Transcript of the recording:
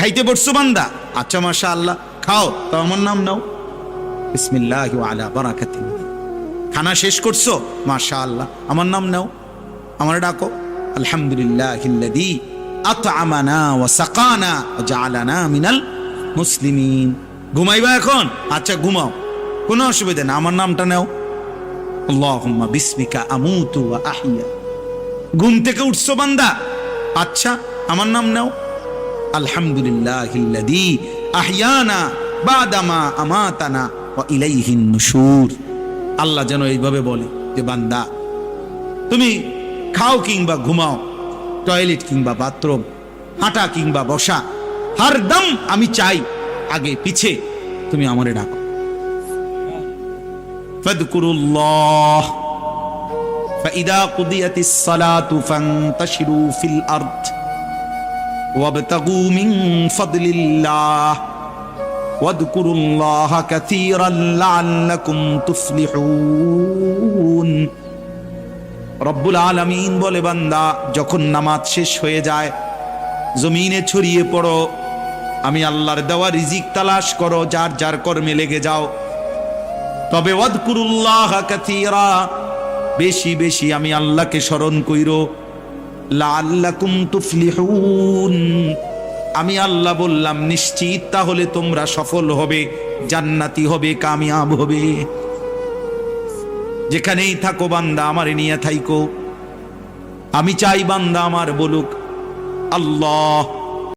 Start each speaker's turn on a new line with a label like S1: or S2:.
S1: খাইতে বসছো বান্দা, আচ্ছা মাশাআল্লাহ খাও, তো আমার নাম নাও, বিসমিল্লাহি ওয়া আলা বারাকাতিল্লাহ। খানা শেষ করছো, মাশাআল্লাহ আমার নাম নাও, আমার ডাকো, আলহামদুলিল্লাহিল্লাযী আত'আমানা ওয়া সাকানা ওয়া জাআলানা মিনাল মুসলিমিন। ঘুমাইবা এখন, আচ্ছা ঘুমাও, কোনো অসুবিধা না, আমার নামটা নাও, আল্লাহুম্মা বিসমিকা আমুতু ওয়া আহইয়া। ঘুম থেকে উঠছো বান্দা, আচ্ছা আমার নাম নাও, আলহামদুলিল্লাহিল্লাযী আহইয়ানা বাদামা আমাতানা ওয়া ইলাইহিন নুশুর। আল্লাহ যেন এইভাবে বলে যে বান্দা তুমি খাও কিংবা ঘুমাও, টয়লেট কিংবা বাথরুম, হাঁটা কিংবা বসা, হরদম আমি চাই আগে পিছে তুমি আমারে ডাকো। ফাযকুরুল্লাহ ফাইদা কুদিয়াতিস সালাতু ফান্তাশিরু ফিল আরদ ওয়াবতাগু মিন ফাদলিল্লাহ ওয়াযকুরুল্লাহা কাসীরান লাআল্লাকুম তুফলিহুন। রব্বুল আলামিন বলে বান্দা যখন নামাজ শেষ হয়ে যায় জমিনে ছড়িয়ে পড়ো, আমি আল্লাহর দেওয়া রিজিক তালাশ করো, যার যার কর্মে লেগে যাও, তবে ওয়াযকুরুল্লাহা কাসীরা, বেশি বেশি আমি আল্লাহকে স্মরণ কইরো, লাআল্লাকুম তুফলিহুন, আমি আল্লাহ বললাম নিশ্চিত তাহলে তোমরা সফল হবে, জান্নাতি হবে, কামিয়াব হবে। যেখানেই থাকো বান্দা আমারে নিয়ে থাইকো। আমি চাই বান্দা আমার বলুক আল্লাহ